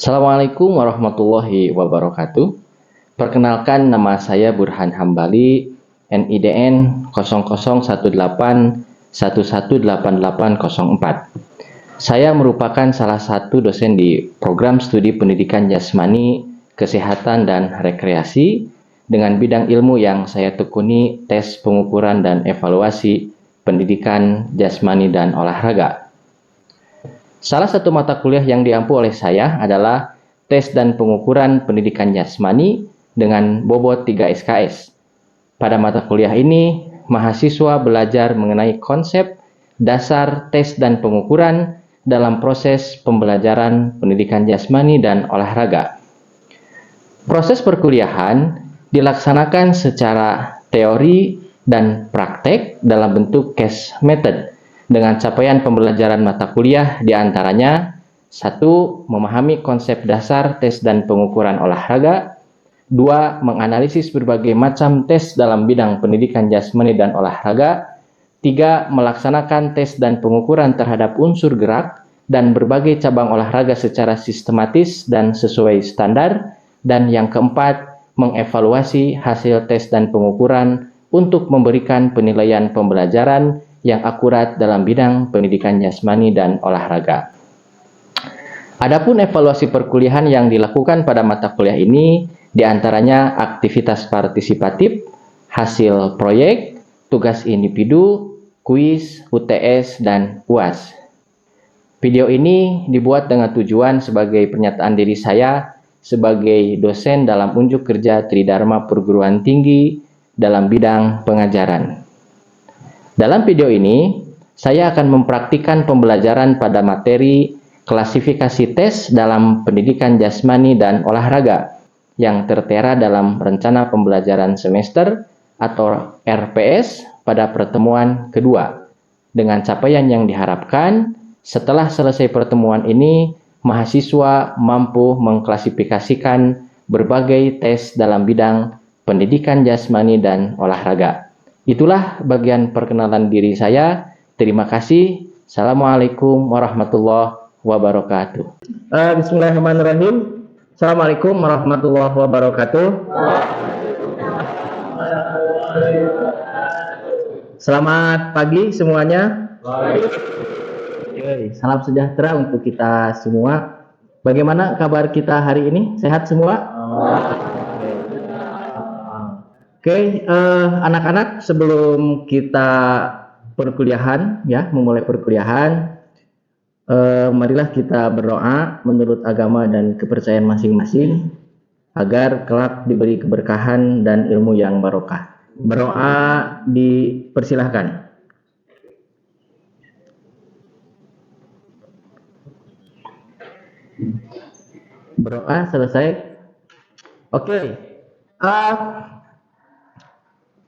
Assalamualaikum warahmatullahi wabarakatuh. Perkenalkan, nama saya Burhan Hambali, NIDN 0018118804. Saya merupakan salah satu dosen di program studi pendidikan jasmani, kesehatan, dan rekreasi dengan bidang ilmu yang saya tekuni tes pengukuran dan evaluasi pendidikan jasmani dan olahraga. Salah satu mata kuliah yang diampu oleh saya adalah tes dan pengukuran pendidikan jasmani dengan bobot 3 SKS. Pada mata kuliah ini, mahasiswa belajar mengenai konsep dasar tes dan pengukuran dalam proses pembelajaran pendidikan jasmani dan olahraga. Proses perkuliahan dilaksanakan secara teori dan praktek dalam bentuk case method dengan capaian pembelajaran mata kuliah diantaranya 1. Memahami konsep dasar tes dan pengukuran olahraga. 2. Menganalisis berbagai macam tes dalam bidang pendidikan jasmani dan olahraga. 3. Melaksanakan tes dan pengukuran terhadap unsur gerak dan berbagai cabang olahraga secara sistematis dan sesuai standar. Dan yang keempat, mengevaluasi hasil tes dan pengukuran untuk memberikan penilaian pembelajaran yang akurat dalam bidang pendidikan jasmani dan olahraga. Adapun evaluasi perkuliahan yang dilakukan pada mata kuliah ini diantaranya aktivitas partisipatif, hasil proyek, tugas individu, kuis, UTS, dan UAS. Video ini dibuat dengan tujuan sebagai pernyataan diri saya sebagai dosen dalam unjuk kerja Tridharma Perguruan Tinggi dalam bidang pengajaran. Dalam video ini, saya akan mempraktikkan pembelajaran pada materi klasifikasi tes dalam pendidikan jasmani dan olahraga yang tertera dalam rencana pembelajaran semester atau RPS pada pertemuan kedua. Dengan capaian yang diharapkan, setelah selesai pertemuan ini, mahasiswa mampu mengklasifikasikan berbagai tes dalam bidang pendidikan jasmani dan olahraga. Itulah bagian perkenalan diri saya. Terima kasih. Assalamualaikum warahmatullahi wabarakatuh. Bismillahirrahmanirrahim. Assalamualaikum warahmatullahi wabarakatuh. Selamat pagi semuanya. Salam sejahtera untuk kita semua. Bagaimana kabar kita hari ini? Sehat semua? Oke, anak-anak, sebelum kita perkuliahan, memulai perkuliahan, marilah kita berdoa menurut agama dan kepercayaan masing-masing agar kelak diberi keberkahan dan ilmu yang barokah. Berdoa dipersilahkan. Berdoa selesai. Oke.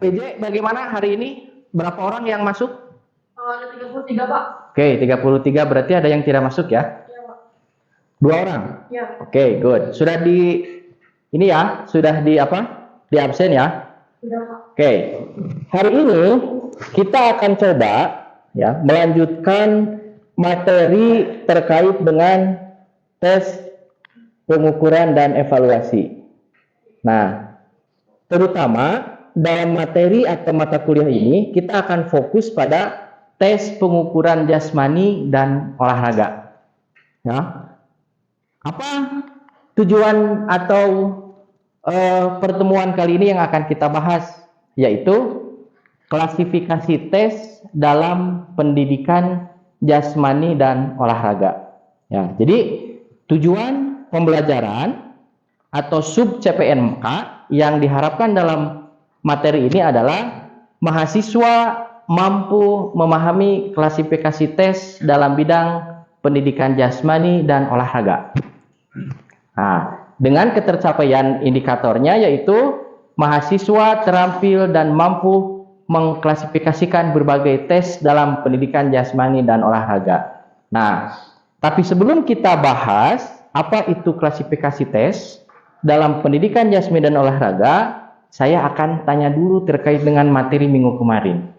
PJ, bagaimana hari ini? Berapa orang yang masuk? Ada 33, Pak. Oke, 33 berarti ada yang tidak masuk ya? Iya, Pak. 2 orang? Iya. Oke, good. Sudah sudah di absen ya? Sudah, Pak. Oke. Hari ini kita akan coba melanjutkan materi terkait dengan tes pengukuran dan evaluasi. Nah, terutama dalam materi atau mata kuliah ini kita akan fokus pada tes pengukuran jasmani dan olahraga. Apa tujuan atau pertemuan kali ini yang akan kita bahas, yaitu klasifikasi tes dalam pendidikan jasmani dan olahraga. Jadi tujuan pembelajaran atau sub CPNK yang diharapkan dalam materi ini adalah mahasiswa mampu memahami klasifikasi tes dalam bidang pendidikan jasmani dan olahraga. Nah, dengan ketercapaian indikatornya yaitu mahasiswa terampil dan mampu mengklasifikasikan berbagai tes dalam pendidikan jasmani dan olahraga. Nah, tapi sebelum kita bahas apa itu klasifikasi tes dalam pendidikan jasmani dan olahraga, saya akan tanya dulu terkait dengan materi minggu kemarin.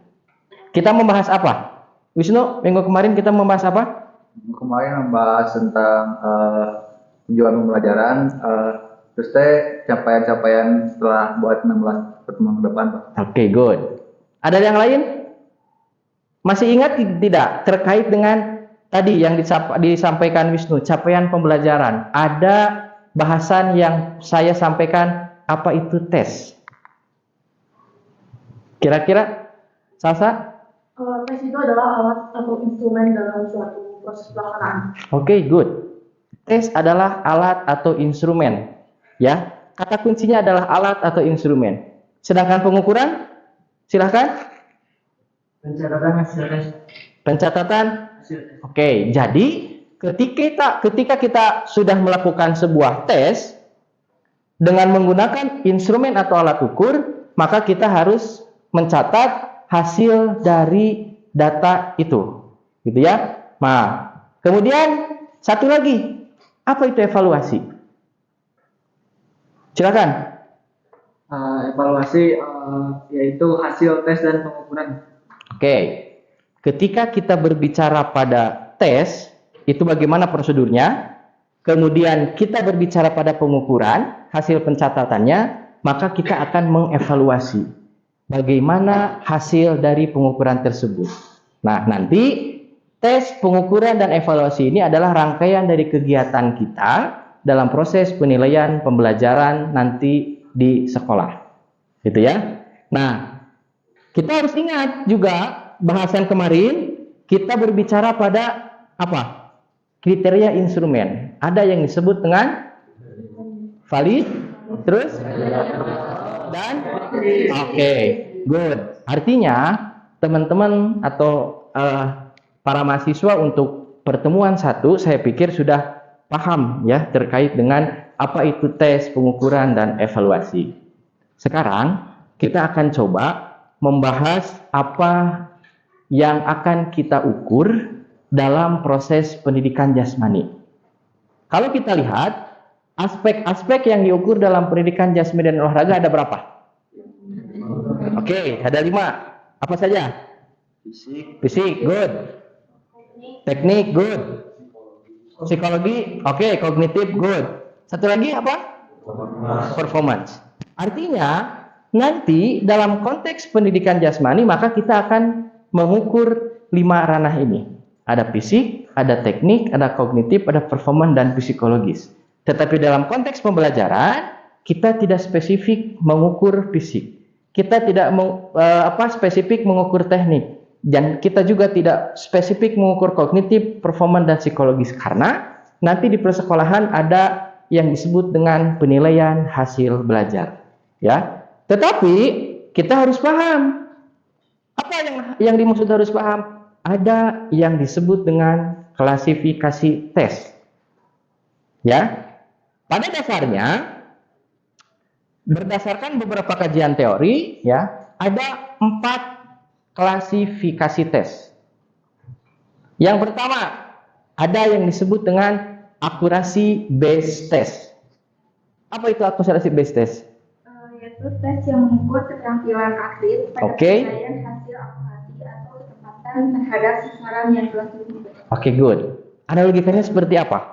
Kita membahas apa? Wisnu, minggu kemarin kita membahas apa? Kemarin membahas tentang tujuan pembelajaran, terus capaian-capaian setelah buat 16 pertemuan ke depan, Pak. Oke, good. Ada yang lain? Masih ingat tidak terkait dengan tadi yang disampaikan Wisnu, capaian pembelajaran? Ada bahasan yang saya sampaikan, apa itu tes? Kira-kira, Salsa? Tes itu adalah alat atau instrumen dalam suatu proses pelaksanaan. Oke, good. Tes adalah alat atau instrumen. Ya, kata kuncinya adalah alat atau instrumen. Sedangkan pengukuran, silahkan. Pencatatan hasil tes. Pencatatan. Hasil tes. Oke, jadi ketika kita sudah melakukan sebuah tes dengan menggunakan instrumen atau alat ukur, maka kita harus mencatat hasil dari data itu, gitu ya. Nah, kemudian satu lagi, apa itu evaluasi? Silakan. Evaluasi yaitu hasil tes dan pengukuran. Oke, ketika kita berbicara pada tes, itu bagaimana prosedurnya? Kemudian kita berbicara pada pengukuran, hasil pencatatannya, maka kita akan mengevaluasi bagaimana hasil dari pengukuran tersebut. Nah, nanti tes, pengukuran, dan evaluasi ini adalah rangkaian dari kegiatan kita dalam proses penilaian pembelajaran nanti di sekolah. Gitu ya. Nah, kita harus ingat juga bahasan kemarin kita berbicara pada apa? Kriteria instrumen. Ada yang disebut dengan valid, terus dan oke, good. Artinya teman-teman atau para mahasiswa untuk pertemuan 1 saya pikir sudah paham ya terkait dengan apa itu tes, pengukuran, dan evaluasi. Sekarang kita akan coba membahas apa yang akan kita ukur dalam proses pendidikan jasmani. Kalau kita lihat aspek-aspek yang diukur dalam pendidikan jasmani dan olahraga ada berapa? Oke, ada 5. Apa saja? Fisik, good. Teknik, good. Psikologi, oke. Kognitif, good. Satu lagi apa? Performance. Artinya nanti dalam konteks pendidikan jasmani maka kita akan mengukur 5 ranah ini. Ada fisik, ada teknik, ada kognitif, ada performan, dan psikologis. Tetapi dalam konteks pembelajaran, kita tidak spesifik mengukur fisik. Kita tidak spesifik mengukur teknik. Dan kita juga tidak spesifik mengukur kognitif, performan, dan psikologis. Karena nanti di persekolahan ada yang disebut dengan penilaian hasil belajar. Ya. Tetapi kita harus paham. Apa yang dimaksud harus paham? Ada yang disebut dengan klasifikasi tes. Ya. Pada dasarnya berdasarkan beberapa kajian teori ya, ada 4 klasifikasi tes. Yang pertama, ada yang disebut dengan akurasi based test. Apa itu akurasi based test? Yaitu tes yang mengukur keterampilan atlet pada penilaian hasil akurasi atau ketepatan terhadap sasaran yang telah ditentukan. Oke, good. Analogikannya seperti apa?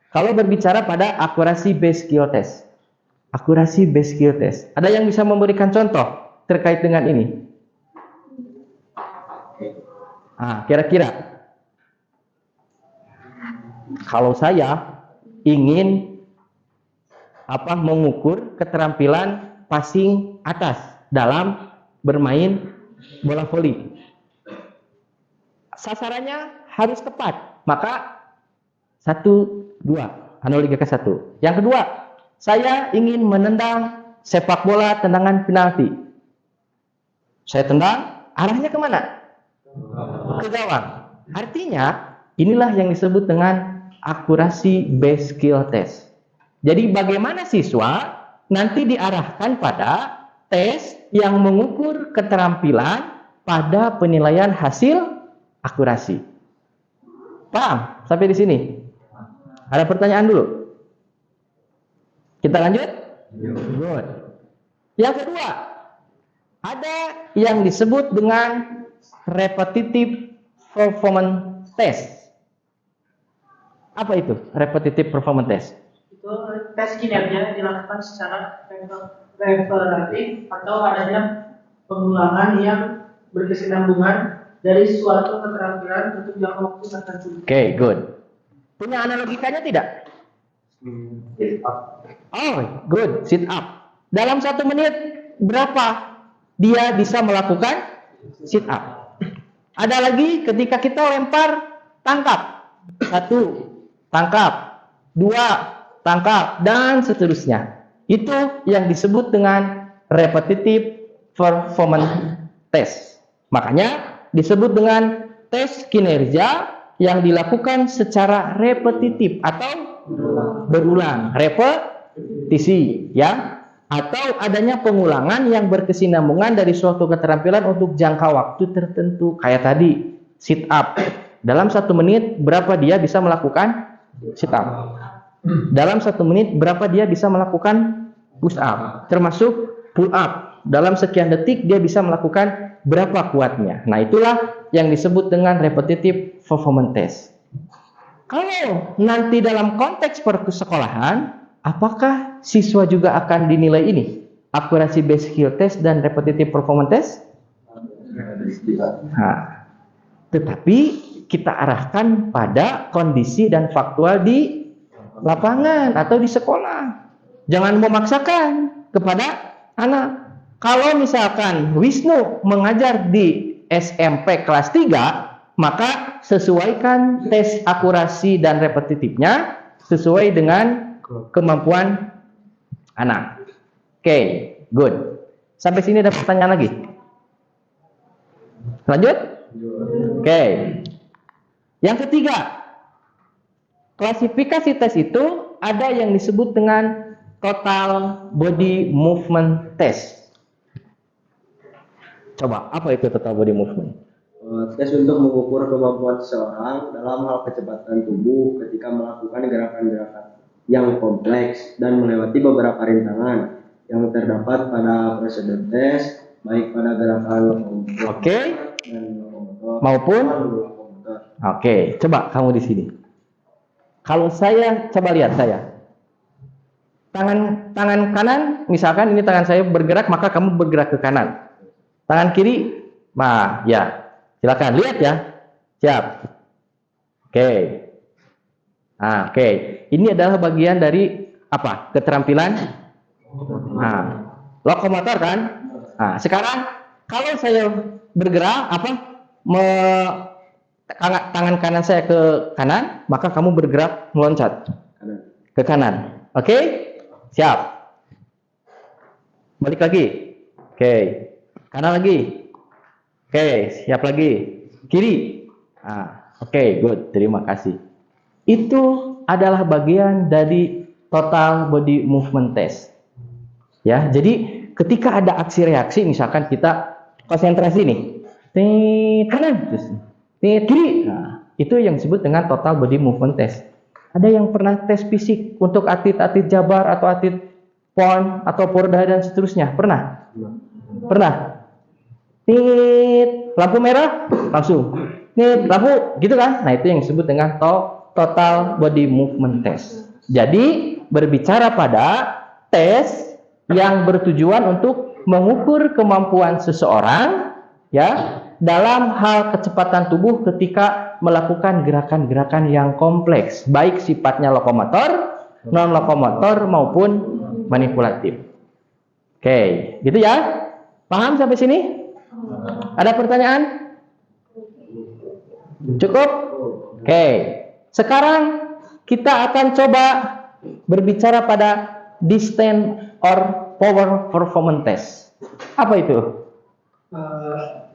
Kalau berbicara pada akurasi based skill test. Akurasi based skill test. Ada yang bisa memberikan contoh terkait dengan ini? Kira-kira kalau saya ingin mengukur keterampilan passing atas dalam bermain bola voli. Sasarannya harus tepat. Maka 1, 2, analogi ke 1. Yang kedua, saya ingin menendang sepak bola tendangan penalti. Saya tendang, arahnya kemana? Ke gawang. Artinya, inilah yang disebut dengan akurasi based skill test. Jadi bagaimana siswa nanti diarahkan pada tes yang mengukur keterampilan pada penilaian hasil akurasi. Paham? Sampai di sini? Ada pertanyaan dulu? Kita lanjut? Good. Yang kedua, ada yang disebut dengan repetitive performance test. Apa itu repetitive performance test? itu tes kinerja dilakukan secara referatif atau adanya pengulangan yang berkesinambungan dari suatu keterampilan untuk jangka waktu tertentu. Oke, good. Punya analogikannya tidak? Oh, good. Sit up. Dalam 1 menit berapa dia bisa melakukan sit up? Ada lagi ketika kita lempar, tangkap. 1, tangkap. 2, tangkap. Dan seterusnya. Itu yang disebut dengan repetitive performance test. Makanya disebut dengan tes kinerja yang dilakukan secara repetitif atau berulang, repetisi, ya, atau adanya pengulangan yang berkesinambungan dari suatu keterampilan untuk jangka waktu tertentu. Kayak tadi, sit up. Dalam 1 menit berapa dia bisa melakukan sit up? Dalam 1 menit berapa dia bisa melakukan push up? Termasuk pull up. Dalam sekian detik dia bisa melakukan berapa kuatnya. Nah, itulah yang disebut dengan repetitive performance test. Kalau nanti dalam konteks persekolahan, apakah siswa juga akan dinilai ini? Akurasi based skill test dan repetitive performance test? Nah, tetapi kita arahkan pada kondisi dan faktual di lapangan atau di sekolah. Jangan memaksakan kepada anak. Kalau misalkan Wisnu mengajar di SMP kelas 3, maka sesuaikan tes akurasi dan repetitifnya sesuai dengan kemampuan anak. Oke, good. Sampai sini ada pertanyaan lagi? Lanjut? Oke. Yang ketiga, klasifikasi tes itu ada yang disebut dengan total body movement test. Coba, apa itu total body movement? Tes untuk mengukur kemampuan seseorang dalam hal kecepatan tubuh ketika melakukan gerakan-gerakan yang kompleks dan melewati beberapa rintangan yang terdapat pada prosedur tes, baik pada gerakan Oke. dan lokomotor Maupun? lokomotor. Oke, coba kamu di sini. Kalau saya, coba lihat saya. Tangan kanan, misalkan ini tangan saya bergerak, maka kamu bergerak ke kanan. Tangan kiri, nah ya, silakan lihat ya. Siap. Oke. Nah, oke. Ini adalah bagian dari apa? Keterampilan. Nah, lokomotor kan? Nah, sekarang kalau saya bergerak tangan kanan saya ke kanan, maka kamu bergerak meloncat ke kanan. Oke? Siap. Balik lagi. Oke. Kanan lagi. Oke, siap lagi. Kiri. Oke, good. Terima kasih. Itu adalah bagian dari total body movement test. Ya, jadi ketika ada aksi reaksi, misalkan kita konsentrasi nih, kanan, terus kiri. Nah, itu yang disebut dengan total body movement test. Ada yang pernah tes fisik untuk atlet-atlet Jabar atau atlet PON atau Porda dan seterusnya? Pernah? Pernah? Lampu merah langsung. Lampu gitu kan? Nah, itu yang disebut dengan total body movement test. Jadi berbicara pada tes yang bertujuan untuk mengukur kemampuan seseorang ya dalam hal kecepatan tubuh ketika melakukan gerakan-gerakan yang kompleks, baik sifatnya lokomotor, non lokomotor maupun manipulatif. Oke, gitu ya. Paham sampai sini? Ada pertanyaan? Cukup? Oke. Sekarang kita akan coba berbicara pada distance or power performance test. Apa itu?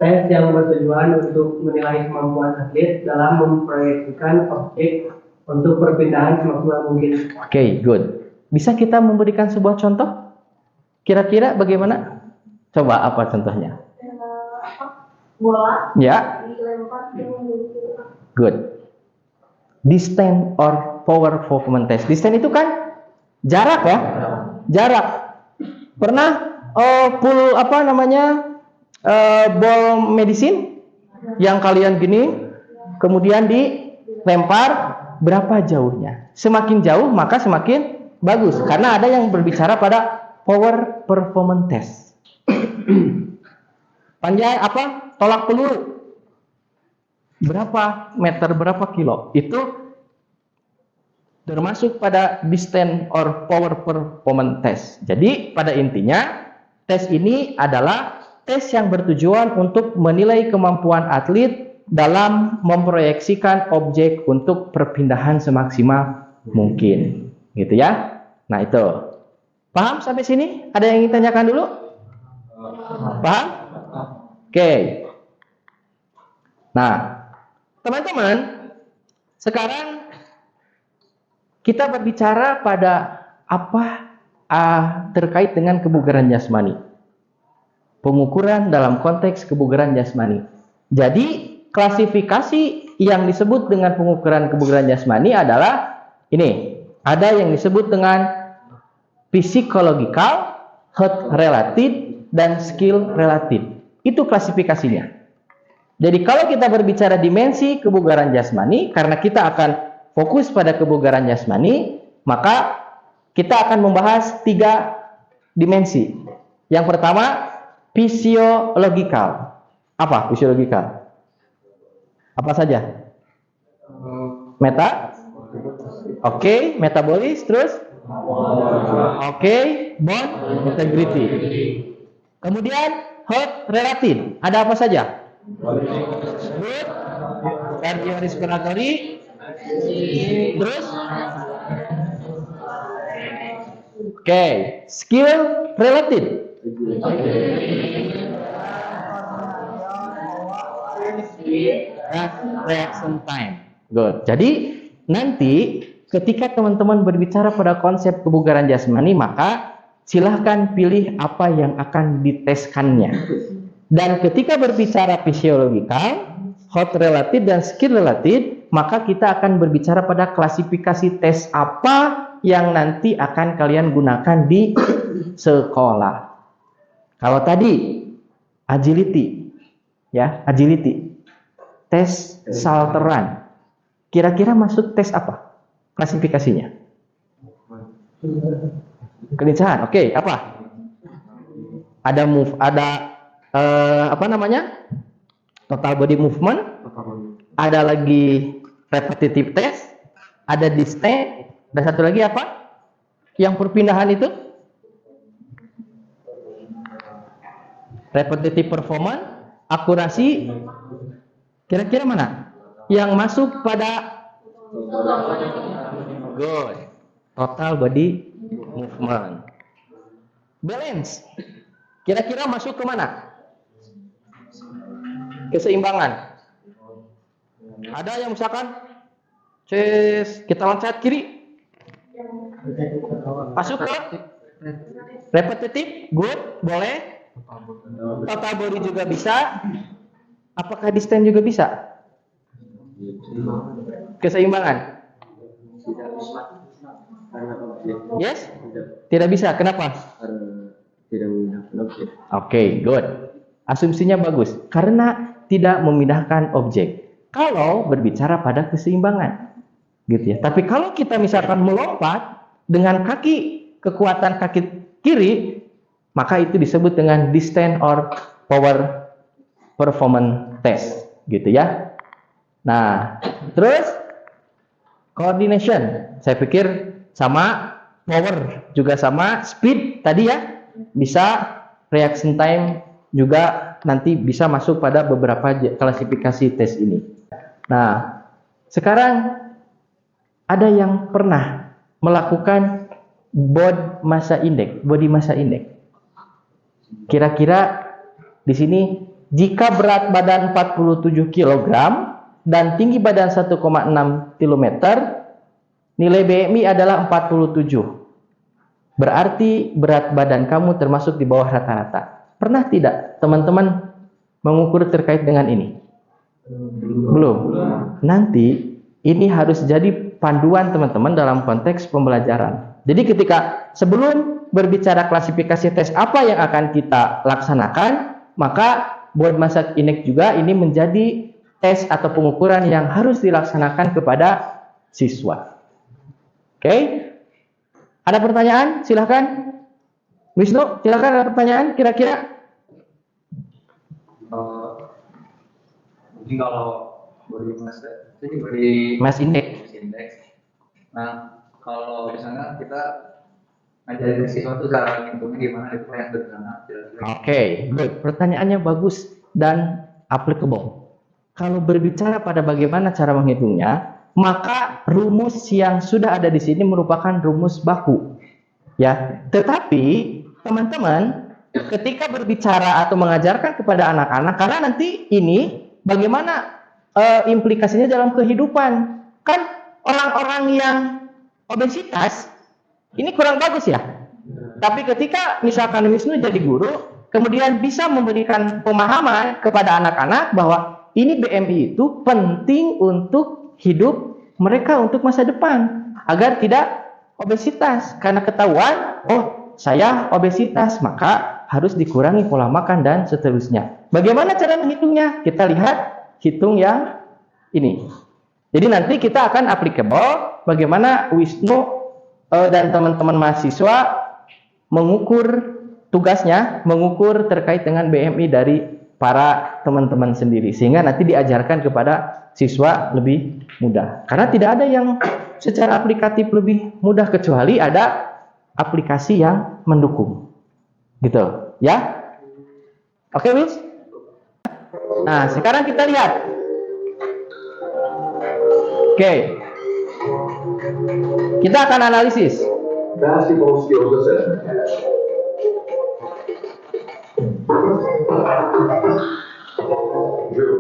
Tes yang bertujuan untuk menilai kemampuan atlet dalam memproyeksikan objek untuk perpindahan semaksimal mungkin. Oke, good. Bisa kita memberikan sebuah contoh? Kira-kira bagaimana? Coba apa contohnya? Bola Ya. dilempar ke Good. Distance or power performance test. Distance itu kan jarak ya? Jarak. Pernah ball medicine yang kalian gini, kemudian dilempar berapa jauhnya? Semakin jauh maka semakin Bagus, karena ada yang berbicara pada power performance test. Panjang apa? Tolak peluru. Berapa meter, berapa kilo? Itu termasuk pada distance or power performance test. Jadi pada intinya tes ini adalah tes yang bertujuan untuk menilai kemampuan atlet dalam memproyeksikan objek untuk perpindahan semaksimal mungkin. Gitu ya. Nah itu. Paham sampai sini? Ada yang ingin tanyakan dulu? Paham? Oke. Nah, teman-teman, sekarang kita berbicara pada apa terkait dengan kebugaran jasmani. Pengukuran dalam konteks kebugaran jasmani. Jadi, klasifikasi yang disebut dengan pengukuran kebugaran jasmani adalah ini. Ada yang disebut dengan physiological, health related, dan skill related. Itu klasifikasinya. Jadi kalau kita berbicara dimensi kebugaran jasmani, karena kita akan fokus pada kebugaran jasmani, maka kita akan membahas 3 dimensi. Yang pertama, physiological. Apa physiological? Apa saja? Oke, metabolis, terus? Oke, bone integrity. Kemudian health related. Ada apa saja? Good, cardiorespiratory, terus? Oke, skill related. Reaction time. Good. Jadi nanti ketika teman-teman berbicara pada konsep kebugaran jasmani, maka silahkan pilih apa yang akan diteskannya. Dan ketika berbicara fisiologikal, health related dan skill related, maka kita akan berbicara pada klasifikasi tes apa yang nanti akan kalian gunakan di sekolah. Kalau tadi agility, ya, agility, tes salteran, kira-kira masuk tes apa? Klasifikasinya? Kelincahan, oke, apa? Ada apa namanya? Total body movement, ada lagi repetitive test, ada distance, dan satu lagi apa? Yang perpindahan itu? Repetitive performance, akurasi, kira-kira mana? Yang masuk pada good, total body movement. Balance, kira-kira masuk ke mana? Keseimbangan. Ada yang misalkan kita loncat kiri, masuk ke repetitif, good, boleh. Total body juga bisa. Apakah distance juga bisa? Keseimbangan. Yes? Tidak bisa. Kenapa? Tidak memindahkan objek. Oke, good. Asumsinya bagus. Karena tidak memindahkan objek. Kalau berbicara pada keseimbangan, gitu ya. Tapi kalau kita misalkan melompat dengan kekuatan kaki kiri, maka itu disebut dengan distance or power performance test, gitu ya. Nah, terus coordination, saya pikir sama, power juga sama, speed tadi ya, bisa, reaction time juga nanti bisa masuk pada beberapa klasifikasi tes ini. Nah, sekarang ada yang pernah melakukan body mass index. Kira-kira di sini jika berat badan 47 kg dan tinggi badan 1,6 km, nilai BMI adalah 47. Berarti berat badan kamu termasuk di bawah rata-rata. Pernah tidak teman-teman mengukur terkait dengan ini? Belum. Nanti ini harus jadi panduan teman-teman dalam konteks pembelajaran. Jadi ketika sebelum berbicara klasifikasi tes apa yang akan kita laksanakan, maka body mass index juga ini menjadi tes atau pengukuran yang harus dilaksanakan kepada siswa. Oke? Ada pertanyaan? Silahkan. Wisnu, silahkan, ada pertanyaan kira-kira? Mungkin kalau body mass itu body Mass index. index. Nah, kalau misalnya kita ngajarin siswa tuh cara ngitungnya gimana, itu yang sederhana. Oke, good. Pertanyaannya bagus dan applicable. Kalau berbicara pada bagaimana cara menghitungnya, maka rumus yang sudah ada di sini merupakan rumus baku. Ya, tetapi teman-teman ketika berbicara atau mengajarkan kepada anak-anak, karena nanti ini bagaimana implikasinya dalam kehidupan. Kan orang-orang yang obesitas ini kurang bagus ya. Tapi ketika misalkan Wisnu jadi guru, kemudian bisa memberikan pemahaman kepada anak-anak bahwa ini BMI itu penting untuk hidup mereka untuk masa depan agar tidak obesitas. Karena ketahuan, oh saya obesitas, maka harus dikurangi pola makan dan seterusnya. Bagaimana cara menghitungnya? Kita lihat hitung yang ini. Jadi nanti kita akan applicable bagaimana Wisnu dan teman-teman mahasiswa mengukur tugasnya, mengukur terkait dengan BMI dari para teman-teman sendiri, sehingga nanti diajarkan kepada siswa lebih mudah. Karena tidak ada yang secara aplikatif lebih mudah kecuali ada aplikasi yang mendukung, gitu, ya? Oke, Wis? Nah, sekarang kita lihat. Oke. Kita akan analisis. Basketball skills assessment test. Drill.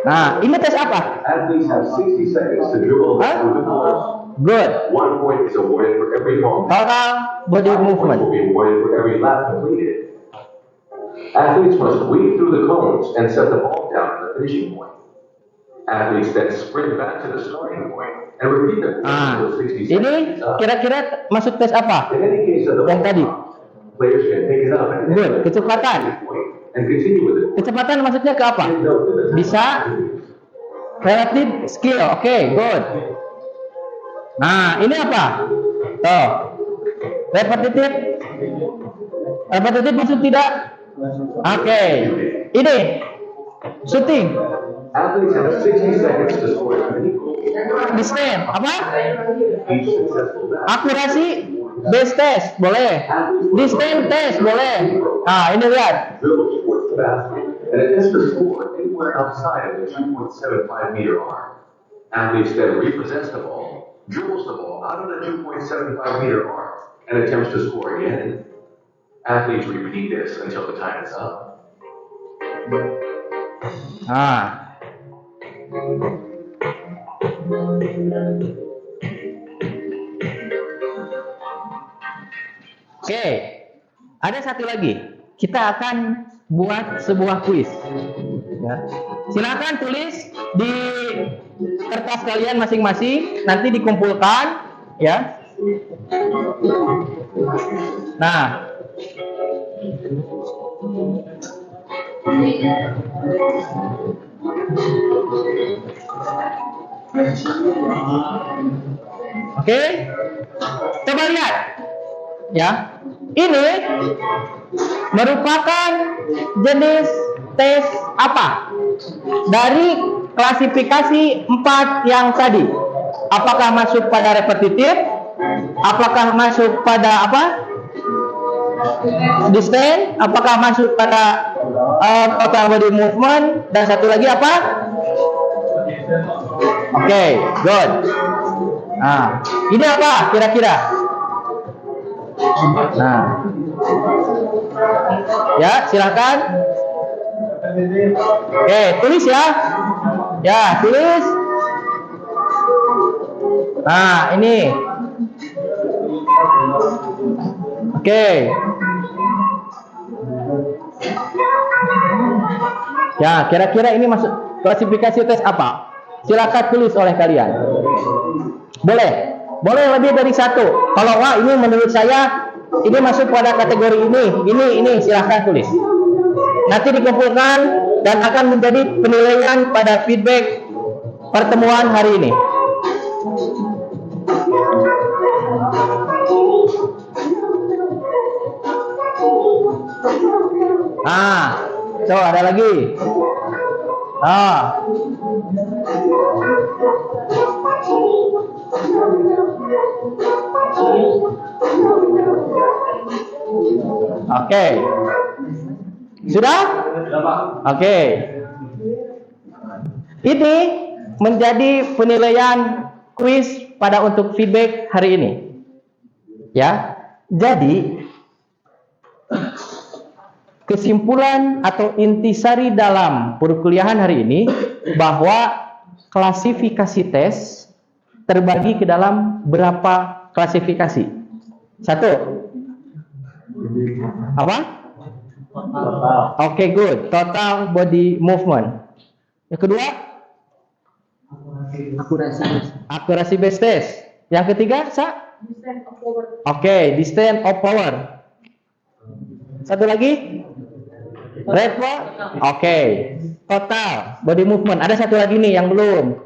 Nah, ini tes apa? Athletes have 60 seconds to dribble through the course. Good. 1 point is awarded for every home. Total body 5 points movement. will be awarded for every lap completed. Athletes must weave through the cones and set the ball down at the finishing point. Athletes then sprint back to the starting point and repeat the Ah, until 60 ini seconds is up. kira-kira masuk tes apa? In any case of the Yang tadi. players can pick it up and Good. Kecepatan. and continue with it. Kecepatan maksudnya ke apa? Take note of the time. Bisa relative skill. Oke, good. Nah, ini apa? Tuh. Repetitif. Repetitif masuk tidak? Oke. Ini shooting. Athletes have 60 seconds to score as many goals. Distance. Apa? Each successful match. Akurasi. Base test. Boleh. Distance test. Boleh. Nah, ini lihat. Dribbles towards the basket and attempts to score anywhere outside of the 2.75 meter arc. Athletes then repossess the ball, dribbles the ball out of the 2.75 meter arc, and attempts to score again. Athletes repeat this until the time is up. Nah. Oke, ada satu lagi. Kita akan buat sebuah kuis. Ya. Silakan tulis di kertas kalian masing-masing, nanti dikumpulkan, ya. Nah, oke, coba lihat, ya. Ini merupakan jenis tes apa? Dari klasifikasi 4 yang tadi. Apakah masuk pada repetitif? Apakah masuk pada apa? Distance? Apakah masuk pada total body movement? Dan satu lagi apa? Oke, good. Nah, ini apa kira-kira? Nah, ya silakan. Oke, tulis ya. Ya, tulis. Nah, ini. Oke. Ya, kira-kira ini masuk klasifikasi tes apa? Silakan tulis oleh kalian. Boleh. Boleh lebih dari satu. Kalau wah ini menurut saya ini masuk pada kategori ini silahkan tulis. Nanti dikumpulkan dan akan menjadi penilaian pada feedback pertemuan hari ini. Coba ada lagi. Oke. Sudah? Oke. Ini menjadi penilaian kuis pada untuk feedback hari ini. Ya. Jadi kesimpulan atau intisari dalam perkuliahan hari ini bahwa klasifikasi tes terbagi ke dalam berapa klasifikasi? Satu. Apa? Oke, good. Total body movement. Yang kedua? Akurasi based test. Yang ketiga, Distance of power. Oke, distance of power. Satu lagi? Oke. Total body movement. Ada satu lagi nih yang belum.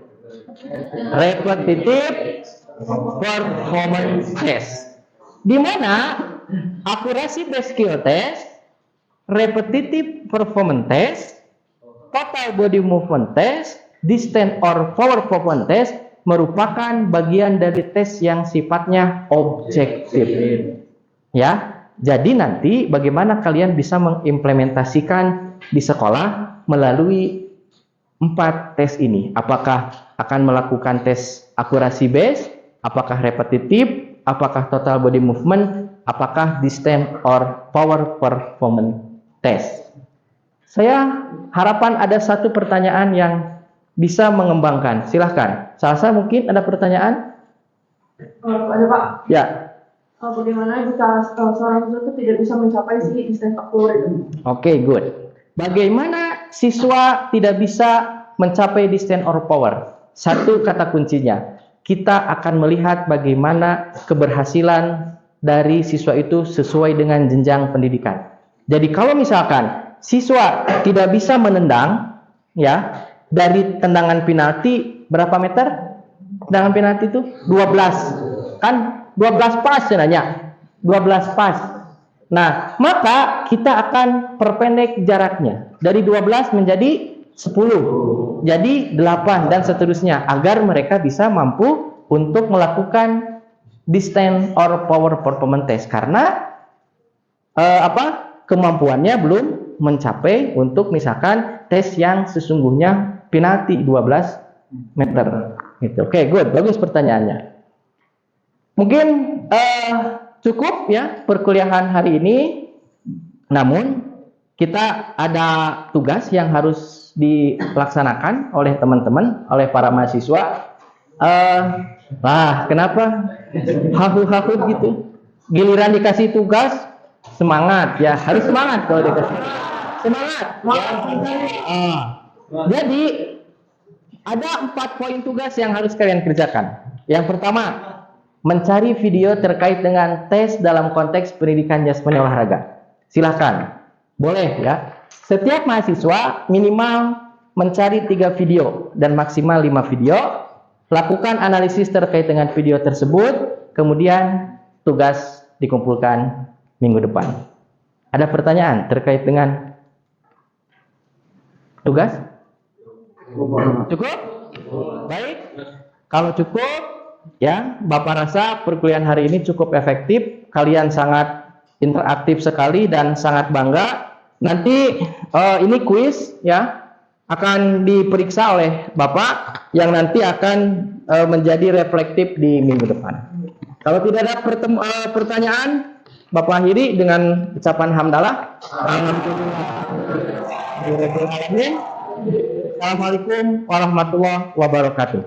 Repetitive performance test. Di mana akurasi based skill test, repetitive performance test, total body movement test, distance or power performance test merupakan bagian dari tes yang sifatnya objektif. Ya, jadi nanti bagaimana kalian bisa mengimplementasikan di sekolah melalui 4 tes ini? Apakah akan melakukan tes akurasi base, apakah repetitif, apakah total body movement, apakah distance or power performance test? Saya harapan ada satu pertanyaan yang bisa mengembangkan. Silahkan. Salsa mungkin ada pertanyaan? Ada Pak. Ya. Bagaimana jika seorang siswa itu tidak bisa mencapai si distance of power itu? Oke, good. Bagaimana siswa tidak bisa mencapai distance or power? Satu kata kuncinya. Kita akan melihat bagaimana keberhasilan dari siswa itu sesuai dengan jenjang pendidikan. Jadi kalau misalkan siswa tidak bisa menendang, ya, dari tendangan penalti berapa meter? Tendangan penalti itu 12. Kan 12 pas sebenarnya. 12 pas. Nah, maka kita akan perpendek jaraknya dari 12 menjadi 10. Jadi 8 dan seterusnya agar mereka bisa mampu untuk melakukan distance or power performance test karena kemampuannya belum mencapai untuk misalkan tes yang sesungguhnya penalti 12 meter gitu. Oke, good. Bagus pertanyaannya. Mungkin cukup ya perkuliahan hari ini. Namun kita ada tugas yang harus dilaksanakan oleh teman-teman, oleh para mahasiswa. Kenapa hahu-hahu gitu? Giliran dikasih tugas semangat ya, harus semangat kalau dikasih semangat. Ya. Jadi ada 4 poin tugas yang harus kalian kerjakan. Yang pertama, mencari video terkait dengan tes dalam konteks pendidikan jasmani olahraga. Silahkan, boleh ya. Setiap mahasiswa minimal mencari 3 video dan maksimal 5 video. Lakukan analisis terkait dengan video tersebut. Kemudian tugas dikumpulkan minggu depan. Ada pertanyaan terkait dengan tugas? Cukup? Baik. Kalau cukup, ya, Bapak rasa perkuliahan hari ini cukup efektif. Kalian sangat interaktif sekali dan sangat bangga. Nanti ini kuis, ya, akan diperiksa oleh Bapak yang nanti akan menjadi reflektif di minggu depan. Kalau tidak ada pertanyaan, Bapak akhiri dengan ucapan hamdalah. Assalamualaikum warahmatullahi wabarakatuh.